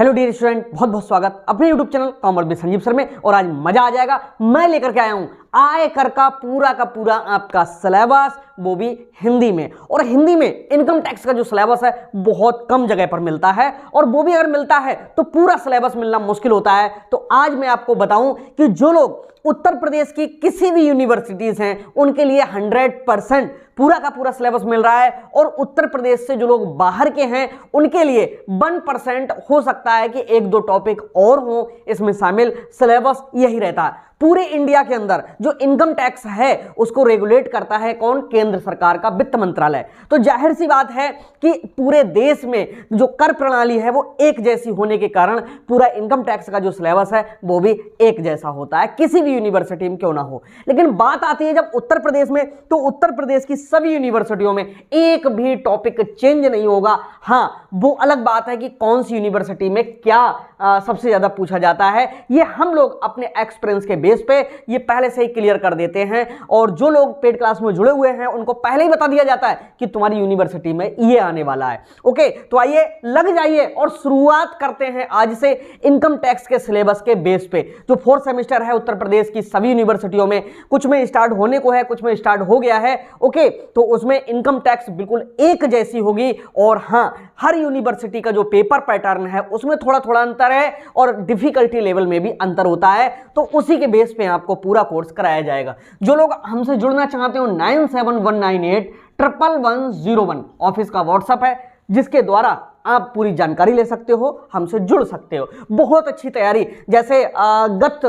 Hello dear student, बहुत बहुत स्वागत अपने YouTube channel commerce with Sanjeev sir में। और आज मजा आ जाएगा, मैं लेकर के आया हूं आयकर का पूरा आपका सिलेबस, वो भी हिंदी में। और हिंदी में इनकम टैक्स का जो सिलेबस है बहुत कम जगह पर मिलता है, और वो भी अगर मिलता है तो पूरा सिलेबस मिलना मुश्किल होता है। तो आज मैं आपको बताऊं कि जो लोग उत्तर प्रदेश की किसी भी यूनिवर्सिटीज हैं उनके लिए 100% पूरा का पूरा सिलेबस मिल रहा है, और उत्तर प्रदेश से जो लोग बाहर के हैं उनके लिए 1% हो सकता है कि एक दो टॉपिक और हो इसमें शामिल। सिलेबस यही रहता है। पूरे इंडिया के अंदर जो इनकम टैक्स है उसको रेगुलेट करता है कौन? केंद्र सरकार का वित्त मंत्रालय। तो जाहिर सी बात है कि पूरे देश में जो कर प्रणाली है वो एक जैसी होने के कारण पूरा इनकम टैक्स का जो सिलेबस है वो भी एक जैसा होता है, किसी भी यूनिवर्सिटी में क्यों ना हो। लेकिन बात आती है जब उत्तर प्रदेश में, तो उत्तर प्रदेश की सभी यूनिवर्सिटियों में एक भी टॉपिक चेंज नहीं होगा। हाँ, वो अलग बात है कि कौन सी यूनिवर्सिटी में क्या सबसे ज्यादा पूछा जाता है, ये हम लोग अपने एक्सपीरियंस के बेस पे ये पहले से ही क्लियर कर देते हैं। और जो लोग पेड क्लास में जुड़े हुए हैं उनको पहले ही बता दिया जाता है कि तुम्हारी यूनिवर्सिटी में ये आने वाला है। ओके, तो आइए लग जाइए और शुरुआत करते हैं आज से इनकम टैक्स के सिलेबस के बेस पे। जो 4th सेमेस्टर है उत्तर प्रदेश की सभी यूनिवर्सिटियों में, कुछ में स्टार्ट होने को है, कुछ में स्टार्ट हो गया है। ओके, तो उसमें इनकम टैक्स बिल्कुल एक जैसी होगी। और हाँ, हर यूनिवर्सिटी का जो पेपर पैटर्न है उसमें थोड़ा थोड़ा अंतर है, और डिफिकल्टी लेवल में भी अंतर होता है। तो उसी के बेस पे आपको पूरा कोर्स कराया जाएगा। जो लोग हमसे जुड़ना चाहते हो 9719811101 ऑफिस का व्हाट्सएप है, जिसके द्वारा आप पूरी जानकारी ले सकते हो, हमसे जुड़ सकते हो। बहुत अच्छी तैयारी जैसे गत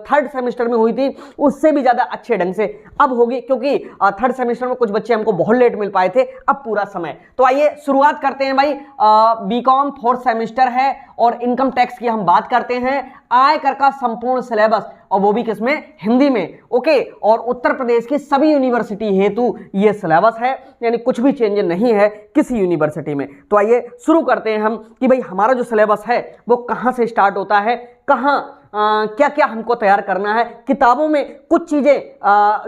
3rd सेमेस्टर में हुई थी उससे भी ज़्यादा अच्छे ढंग से अब होगी, क्योंकि 3rd सेमेस्टर में कुछ बच्चे हमको बहुत लेट मिल पाए थे, अब पूरा समय। तो आइए शुरुआत करते हैं भाई। बीकॉम 4th सेमेस्टर है और इनकम टैक्स की हम बात करते हैं। आयकर का संपूर्ण सिलेबस, और वो भी किसमें? हिंदी में। ओके, और उत्तर प्रदेश की सभी यूनिवर्सिटी हेतु ये सिलेबस है, यानी कुछ भी चेंज नहीं है किसी यूनिवर्सिटी में। तो आइए शुरू करते हैं हम कि भाई हमारा जो सिलेबस है वो कहां से स्टार्ट होता है, कहां क्या क्या हमको तैयार करना है। किताबों में कुछ चीजें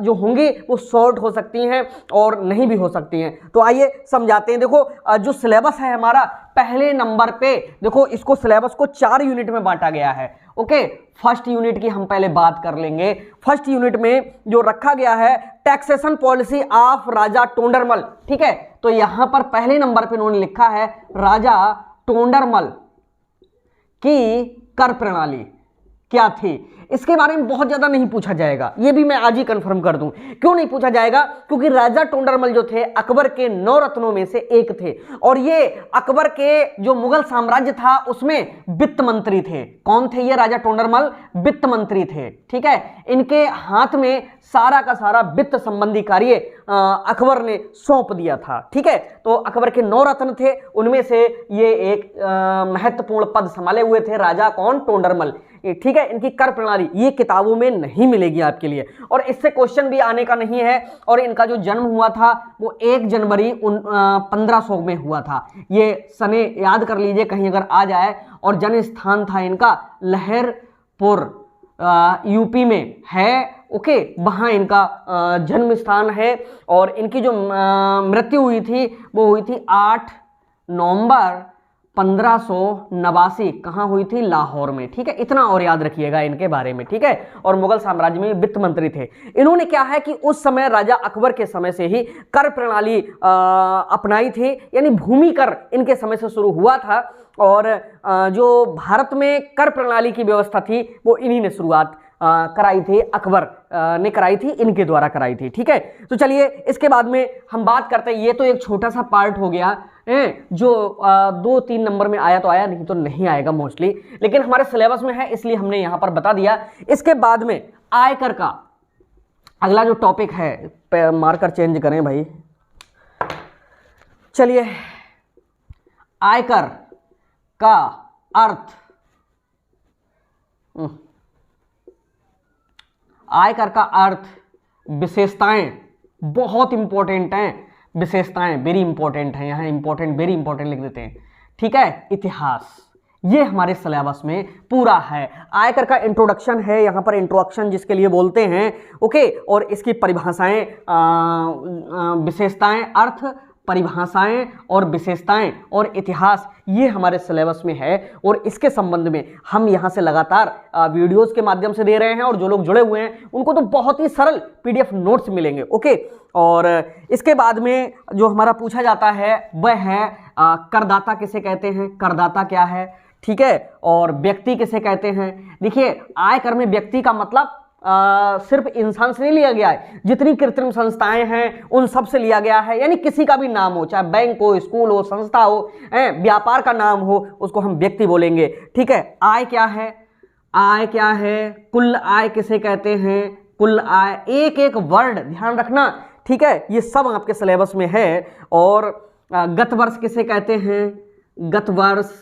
जो होंगी वो शॉर्ट हो सकती हैं और नहीं भी हो सकती हैं। तो आइए समझाते हैं। देखो, जो सिलेबस है हमारा, पहले नंबर पे देखो इसको सिलेबस को 4 यूनिट में बांटा गया है। ओके, फर्स्ट यूनिट की हम पहले बात कर लेंगे। फर्स्ट यूनिट में जो रखा गया है टैक्सेशन पॉलिसी ऑफ राजा टोंडरमल। ठीक है, तो यहां पर पहले नंबर पे उन्होंने लिखा है राजा टोंडरमल की कर प्रणाली क्या थी। इसके बारे में बहुत ज्यादा नहीं पूछा जाएगा, ये भी मैं आज ही कंफर्म कर दूं। क्यों नहीं पूछा जाएगा? क्योंकि राजा टोंडरमल जो थे अकबर के 9 रत्नों में से एक थे, और ये अकबर के जो मुगल साम्राज्य था उसमें वित्त मंत्री थे। कौन थे ये राजा टोंडरमल? वित्त मंत्री थे। ठीक है, इनके हाथ में सारा का सारा वित्त संबंधी कार्य अकबर ने सौंप दिया था। ठीक है, तो अकबर के 9 रत्न थे, उनमें से ये एक महत्वपूर्ण पद संभाले हुए थे राजा कौन? टोंडरमल। ठीक है, इनकी कर प्रणाली ये किताबों में नहीं मिलेगी आपके लिए, और इससे क्वेश्चन भी आने का नहीं है। और इनका जो जन्म हुआ था वो 1 जनवरी 1500 में हुआ था। ये सने याद कर लीजिए कहीं अगर आ जाए। और जन्म स्थान था इनका लहरपुर, यूपी में है। ओके, वहां इनका जन्म स्थान है। और इनकी जो मृत्यु हुई थी वो हुई थी 8 नवंबर 1589। कहां हुई थी? लाहौर में। ठीक है, इतना और याद रखिएगा इनके बारे में। ठीक है, और मुगल साम्राज्य में वित्त मंत्री थे। इन्होंने क्या है कि उस समय राजा अकबर के समय से ही कर प्रणाली अपनाई थी, यानी भूमि कर इनके समय से शुरू हुआ था। और जो भारत में कर प्रणाली की व्यवस्था थी वो इन्हीं ने शुरुआत कराई थी, अकबर ने कराई थी, इनके द्वारा कराई थी। ठीक है, तो चलिए इसके बाद में हम बात करते हैं। ये तो एक छोटा सा पार्ट हो गया जो 2-3 नंबर में आया तो आया, नहीं तो नहीं आएगा मोस्टली, लेकिन हमारे सिलेबस में है इसलिए हमने यहां पर बता दिया। इसके बाद में आयकर का अगला जो टॉपिक है, मार्कर चेंज करें भाई। चलिए, आयकर का अर्थ, आयकर का अर्थ, विशेषताएं बहुत इंपॉर्टेंट हैं। विशेषताएं वेरी इंपॉर्टेंट हैं, यहां इंपॉर्टेंट वेरी इंपॉर्टेंट लिख देते हैं। ठीक है, इतिहास ये हमारे सिलेबस में पूरा है। आयकर का इंट्रोडक्शन है यहाँ पर, इंट्रोडक्शन जिसके लिए बोलते हैं। ओके, और इसकी परिभाषाएं, विशेषताएं, अर्थ, परिभाषाएं और विशेषताएं और इतिहास, ये हमारे सिलेबस में है और इसके संबंध में हम यहाँ से लगातार वीडियोस के माध्यम से दे रहे हैं और जो लोग जुड़े हुए हैं उनको तो बहुत ही सरल पीडीएफ नोट्स मिलेंगे। ओके, और इसके बाद में जो हमारा पूछा जाता है वह है करदाता किसे कहते हैं, करदाता क्या है, ठीक है, और व्यक्ति किसे कहते हैं। देखिए, आयकर में व्यक्ति का मतलब सिर्फ इंसान से नहीं लिया गया है, जितनी कृत्रिम संस्थाएं हैं उन सब से लिया गया है, यानी किसी का भी नाम हो, चाहे बैंक हो, स्कूल हो, संस्था हो, व्यापार का नाम हो, उसको हम व्यक्ति बोलेंगे। ठीक है, आय क्या है, आय क्या है, कुल आय किसे कहते हैं, कुल आय, एक एक वर्ड ध्यान रखना, ठीक है, ये सब आपके सिलेबस में है। और गत वर्ष किसे कहते हैं, गत वर्ष,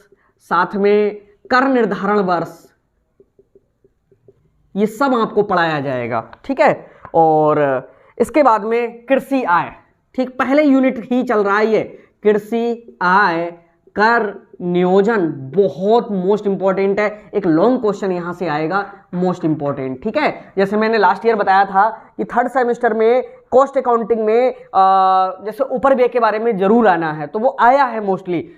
साथ में कर निर्धारण वर्ष, ये सब आपको पढ़ाया जाएगा। ठीक है, और इसके बाद में कृषि आय, ठीक, पहले यूनिट ही चल रहा है ये, कृषि आय कर नियोजन, बहुत मोस्ट इंपॉर्टेंट है, एक लॉन्ग क्वेश्चन यहां से आएगा, मोस्ट इंपॉर्टेंट। ठीक है, जैसे मैंने लास्ट ईयर बताया था कि थर्ड सेमेस्टर में कॉस्ट अकाउंटिंग में जैसे ऊपर व्यय के बारे में जरूर आना है, तो वो आया है मोस्टली,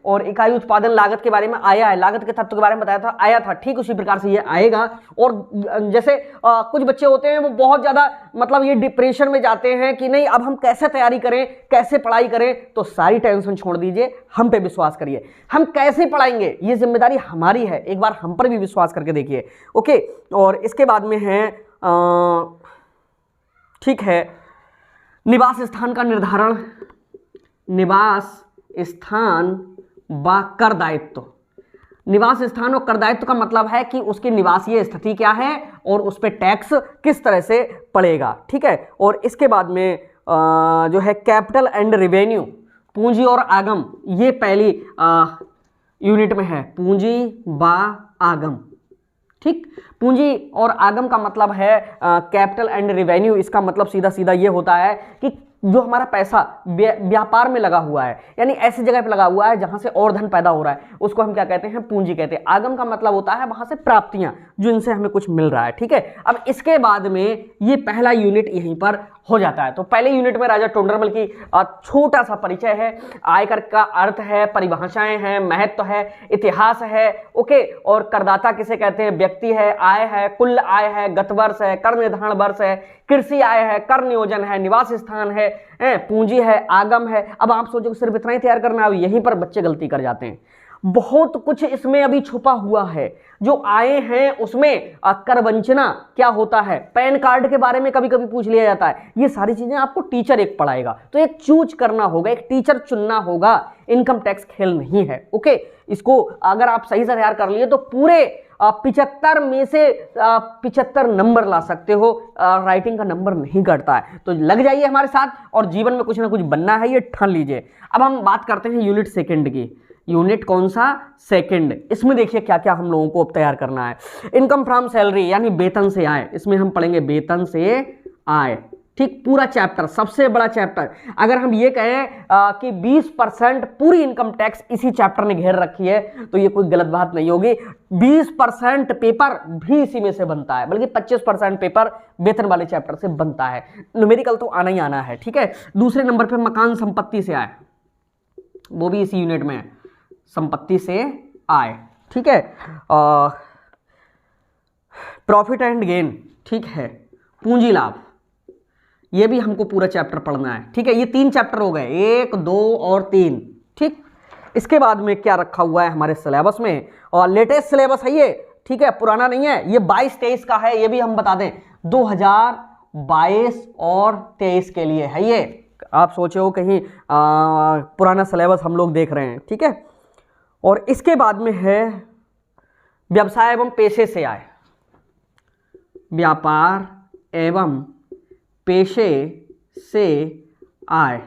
और इकाई उत्पादन लागत के बारे में आया है, लागत के तत्व के बारे में बताया था, आया था, ठीक उसी प्रकार से ये आएगा। और जैसे कुछ बच्चे होते हैं वो बहुत ज़्यादा मतलब ये डिप्रेशन में जाते हैं कि नहीं अब हम कैसे तैयारी करें, कैसे पढ़ाई करें, तो सारी टेंशन छोड़ दीजिए, हम पे विश्वास करिए, हम कैसे पढ़ाएंगे ये जिम्मेदारी हमारी है, एक बार हम पर भी विश्वास करके देखिए। ओके, और इसके बाद में है ठीक है, निवास स्थान का निर्धारण, निवास स्थान व कर दायित्व। निवास स्थान और कर दायित्व का मतलब है कि उसकी निवासीय स्थिति क्या है और उस पर टैक्स किस तरह से पड़ेगा। ठीक है, और इसके बाद में जो है कैपिटल एंड रेवेन्यू, पूंजी और आगम, ये पहली यूनिट में है, पूंजी व आगम। ठीक, पूंजी और आगम का मतलब है कैपिटल एंड रेवेन्यू, इसका मतलब सीधा सीधा ये होता है कि जो हमारा पैसा व्यापार में लगा हुआ है, यानी ऐसी जगह पे लगा हुआ है जहां से और धन पैदा हो रहा है, उसको हम क्या कहते हैं, पूंजी कहते हैं। आगम का मतलब होता है वहां से प्राप्तियां, जो इनसे हमें कुछ मिल रहा है। ठीक है, अब इसके बाद में ये पहला यूनिट यहीं पर हो जाता है। तो पहले यूनिट में राजा टोडरमल की छोटा सा परिचय है, आयकर का अर्थ है, परिभाषाएं हैं, महत्व है, इतिहास है। ओके, और करदाता किसे कहते हैं, व्यक्ति है, आय है, कुल आय है, गत वर्ष है, कर निर्धारण वर्ष है, कृषि आय है, कर नियोजन है, निवास स्थान है, पूंजी है, आगम है। अब आप सोचो कि सिर्फ इतना ही तैयार करना है, यहीं पर बच्चे गलती कर जाते हैं। बहुत कुछ इसमें अभी छुपा हुआ है, जो आए हैं उसमें कर वंचना क्या होता है, पैन कार्ड के बारे में कभी कभी पूछ लिया जाता है, ये सारी चीजें आपको टीचर एक पढ़ाएगा, तो एक चूज करना होगा, एक टीचर चुनना होगा, इनकम टैक्स खेल नहीं है। ओके, इसको अगर आप सही से तैयार कर लिए तो पूरे 75 में से 75 नंबर ला सकते हो, राइटिंग का नंबर नहीं कटता है। तो लग जाइए हमारे साथ और जीवन में कुछ ना कुछ बनना है, ये ठान लीजिए। अब हम बात करते हैं यूनिट सेकंड की। यूनिट कौन सा, सेकंड। इसमें देखिए क्या क्या हम लोगों को अब तैयार करना है। इनकम फ्रॉम सैलरी, यानी वेतन से आय, इसमें हम पढ़ेंगे वेतन से आय। ठीक, पूरा चैप्टर, सबसे बड़ा चैप्टर। अगर हम ये कहें कि 20% पूरी इनकम टैक्स इसी चैप्टर ने घेर रखी है, तो ये कोई गलत बात नहीं होगी। 20% पेपर भी इसी में से बनता है, बल्कि 25% पेपर वेतन वाले चैप्टर से बनता है। न्यूमेरिकल तो आना ही आना है। ठीक है, दूसरे नंबर पे मकान संपत्ति से आय, वो भी इसी यूनिट में है, संपत्ति से आय। ठीक है, प्रॉफिट एंड गेन, ठीक है, पूंजी लाभ, ये भी हमको पूरा चैप्टर पढ़ना है। ठीक है, ये 3 चैप्टर हो गए, 1, 2 और 3। ठीक, इसके बाद में क्या रखा हुआ है हमारे सिलेबस में, और लेटेस्ट सिलेबस है ये, ठीक है, पुराना नहीं है, ये 22-23 का है, ये भी हम बता दें, 2022 और 23 के लिए है ये। आप सोचे हो कहीं पुराना सिलेबस हम लोग देख रहे हैं। ठीक है, और इसके बाद में है व्यवसाय एवं पेशे से आय, व्यापार एवं पेशे से आय।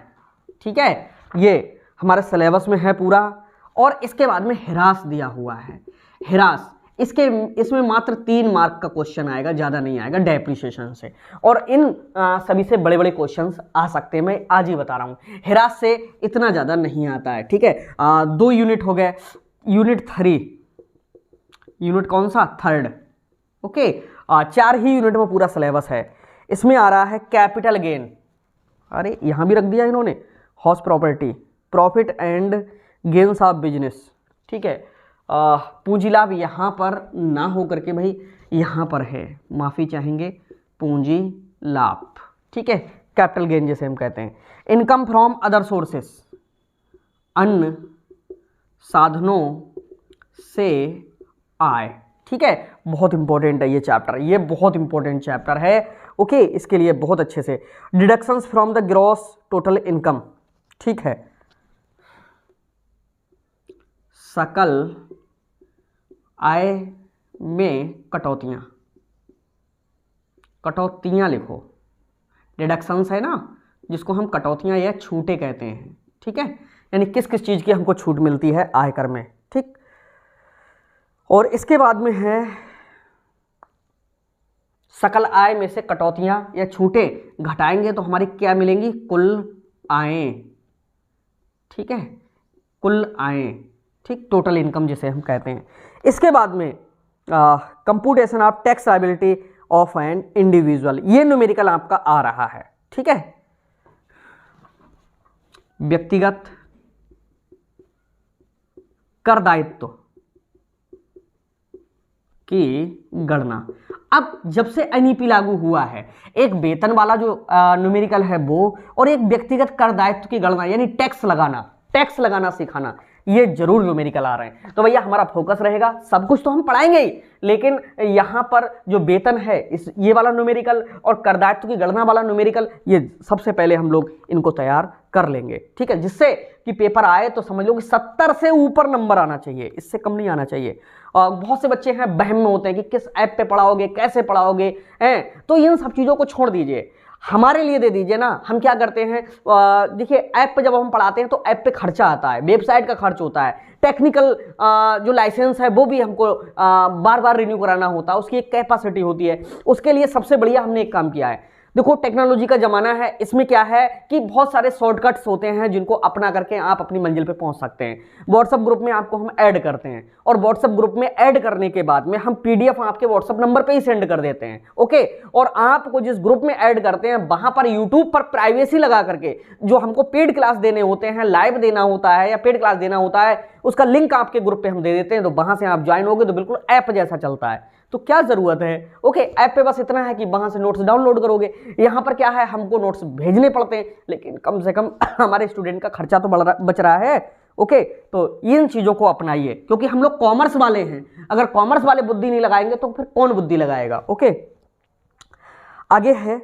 ठीक है, ये हमारे सिलेबस में है पूरा। और इसके बाद में हिरास दिया हुआ है, हिरास, इसमें मात्र 3 मार्क का क्वेश्चन आएगा, ज़्यादा नहीं आएगा, डेप्रिसिएशन से। और इन सभी से बड़े बड़े क्वेश्चंस आ सकते हैं, मैं आज ही बता रहा हूँ। हिरास से इतना ज़्यादा नहीं आता है। ठीक है, 2 यूनिट हो गए। यूनिट 3, यूनिट कौन सा, थर्ड। ओके, 4 ही यूनिट में पूरा सिलेबस है। इसमें आ रहा है कैपिटल गेन, अरे यहाँ भी रख दिया इन्होंने, horse property, profit and gains of business, ठीक है। पूंजी लाभ यहाँ पर ना हो करके भाई यहाँ पर है, माफ़ी चाहेंगे, पूंजी लाभ, ठीक है, कैपिटल गेन जैसे हम कहते हैं। इनकम फ्रॉम अदर सोर्सेस, अन्य साधनों से आय, ठीक है। बहुत इंपॉर्टेंट है ये चैप्टर, ये बहुत इंपॉर्टेंट चैप्टर है, ओके। इसके लिए बहुत अच्छे से deductions from the gross total income, ठीक है। सकल आय में कटौतियां, कटौतियां लिखो, डिडक्शंस है ना, जिसको हम कटौतियां या छूटे कहते हैं, ठीक है। यानी किस किस चीज़ की हमको छूट मिलती है आयकर में, ठीक। और इसके बाद में है सकल आय में से कटौतियां या छूटे घटाएंगे तो हमारी क्या मिलेंगी, कुल आय, ठीक है, कुल आय, ठीक, टोटल इनकम जिसे हम कहते हैं। इसके बाद में computation of tax liability of an individual, ये न्यूमेरिकल आपका आ रहा है, ठीक है। व्यक्तिगत कर दायित्व की गणना। अब जब से एनईपी लागू हुआ है, एक वेतन वाला जो न्यूमेरिकल है वो, और एक व्यक्तिगत कर दायित्व की गणना यानी टैक्स लगाना सिखाना, ये जरूर न्यूमेरिकल आ रहे हैं। तो भैया हमारा फोकस रहेगा, सब कुछ तो हम पढ़ाएंगे ही, लेकिन यहाँ पर जो वेतन है इस ये वाला न्यूमेरिकल और कर दायित्व की गणना वाला न्यूमेरिकल, ये सबसे पहले हम लोग इनको तैयार कर लेंगे, ठीक है, जिससे कि पेपर आए तो समझ लो कि 70 से ऊपर नंबर आना चाहिए, इससे कम नहीं आना चाहिए। और बहुत से बच्चे हैं बहम में होते हैं कि किस ऐप पे पढ़ाओगे, कैसे पढ़ाओगे, हैं, तो इन सब चीज़ों को छोड़ दीजिए, हमारे लिए दे दीजिए ना। हम क्या करते हैं, देखिए ऐप पे जब हम पढ़ाते हैं तो ऐप पे खर्चा आता है, वेबसाइट का खर्च होता है, टेक्निकल जो लाइसेंस है वो भी हमको बार बार रिन्यू कराना होता है, उसकी एक कैपेसिटी होती है। उसके लिए सबसे बढ़िया हमने एक काम किया है, देखो टेक्नोलॉजी का जमाना है, इसमें क्या है कि बहुत सारे शॉर्टकट्स होते हैं जिनको अपना करके आप अपनी मंजिल पे पहुंच सकते हैं। व्हाट्सएप ग्रुप में आपको हम ऐड करते हैं, और व्हाट्सएप ग्रुप में ऐड करने के बाद में हम पीडीएफ आपके व्हाट्सएप नंबर पे ही सेंड कर देते हैं, ओके। और आपको जिस ग्रुप में ऐड करते हैं वहां पर यूट्यूब पर प्राइवेसी लगा करके जो हमको पेड क्लास देने होते हैं, लाइव देना होता है या पेड क्लास देना होता है, उसका लिंक आपके ग्रुप पे हम दे देते हैं, तो वहां से आप ज्वाइन होगे तो बिल्कुल ऐप जैसा चलता है। तो क्या जरूरत है, ओके, ऐप पे बस इतना है कि वहां से नोट्स डाउनलोड करोगे। यहाँ पर क्या है, हमको नोट्स भेजने पड़ते हैं, लेकिन कम से कम हमारे स्टूडेंट का खर्चा तो बच रहा है, ओके। तो इन चीजों को अपनाइए, क्योंकि हम लोग कॉमर्स वाले हैं, अगर कॉमर्स वाले बुद्धि नहीं लगाएंगे तो फिर कौन बुद्धि लगाएगा, ओके। आगे है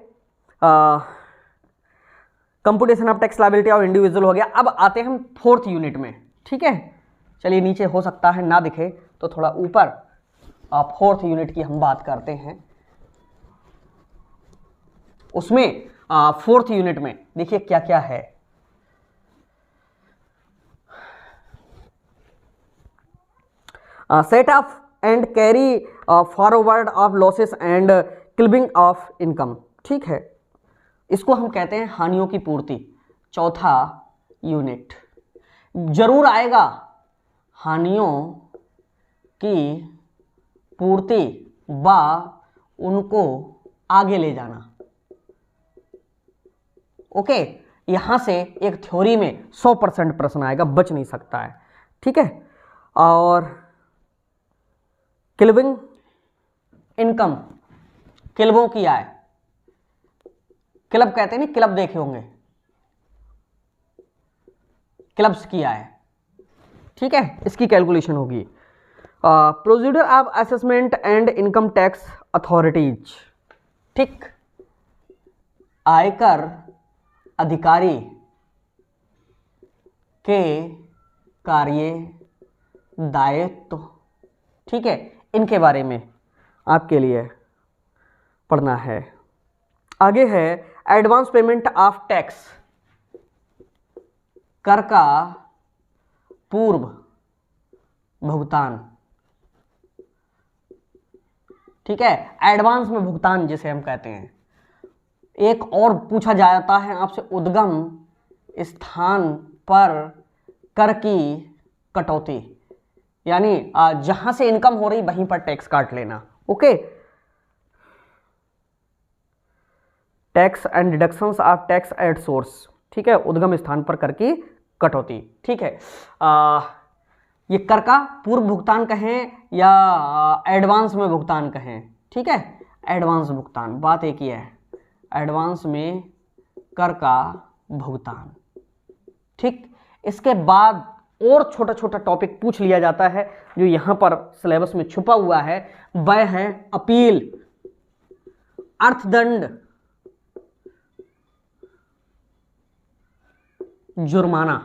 computation of tax liability of individual हो गया। अब आते हैं हम 4th यूनिट में, ठीक है। चलिए नीचे हो सकता है ना दिखे तो थोड़ा ऊपर 4th यूनिट की हम बात करते हैं। उसमें 4th यूनिट में देखिए क्या क्या है। Set of and carry forward of losses and clipping of income, ठीक है, इसको हम कहते हैं हानियों की पूर्ति। 4था यूनिट जरूर आएगा, हानियों की पूर्ति व उनको आगे ले जाना, ओके। यहां से एक थ्योरी में 100% प्रश्न आएगा, बच नहीं सकता है, ठीक है। और क्लिपिंग इनकम, क्लबों की आय, क्लब कहते हैं नहीं, क्लब देखे होंगे, क्लब्स की आय, ठीक है, इसकी कैलकुलेशन होगी। Procedure of assessment and income tax authorities, ठीक, आयकर अधिकारी के कार्य दायित्व, ठीक है, इनके बारे में आपके लिए पढ़ना है। आगे है एडवांस पेमेंट ऑफ टैक्स, कर का पूर्व भुगतान, ठीक है, एडवांस में भुगतान जिसे हम कहते हैं। एक और पूछा जाता है आपसे, उद्गम स्थान पर कर की कटौती, यानी जहां से इनकम हो रही वहीं पर टैक्स काट लेना, okay. Tax and deductions of tax at source, ठीक है, उद्गम स्थान पर कर की कटौती। ठीक है, ये कर का पूर्व भुगतान कहें या एडवांस में भुगतान कहें, ठीक है, एडवांस भुगतान, बात एक ही है, एडवांस में कर का भुगतान। ठीक, इसके बाद और छोटा छोटा टॉपिक पूछ लिया जाता है जो यहां पर सिलेबस में छुपा हुआ है, वह है अपील, अर्थदंड, जुर्माना।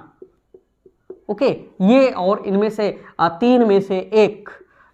ओके, ये और इनमें से 3 में से एक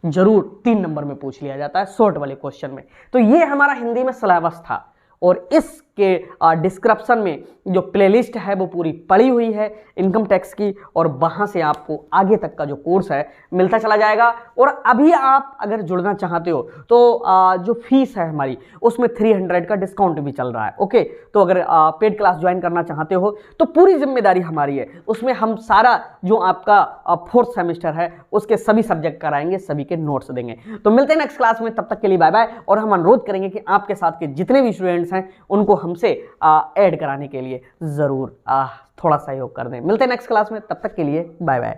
जरूर 3 नंबर में पूछ लिया जाता है शॉर्ट वाले क्वेश्चन में। तो ये हमारा हिंदी में सिलेबस था और इसके डिस्क्रिप्शन में जो प्लेलिस्ट है वो पूरी पड़ी हुई है इनकम टैक्स की, और वहां से आपको आगे तक का जो कोर्स है मिलता चला जाएगा। और अभी आप अगर जुड़ना चाहते हो तो जो फीस है हमारी उसमें 300 का डिस्काउंट भी चल रहा है। ओके, तो अगर पेड क्लास ज्वाइन करना चाहते हो तो पूरी जिम्मेदारी हमारी है, उसमें हम सारा जो आपका 4th सेमेस्टर है उसके सभी सब्जेक्ट कराएंगे, सभी के नोट्स देंगे। तो मिलते हैं नेक्स्ट क्लास में, तब तक के लिए बाय बाय। और हम अनुरोध करेंगे कि आपके साथ के जितने भी स्टूडेंट्स हैं उनको हमसे ऐड कराने के लिए जरूर थोड़ा सहयोग कर दें। मिलते हैं नेक्स्ट क्लास में, तब तक के लिए बाय बाय।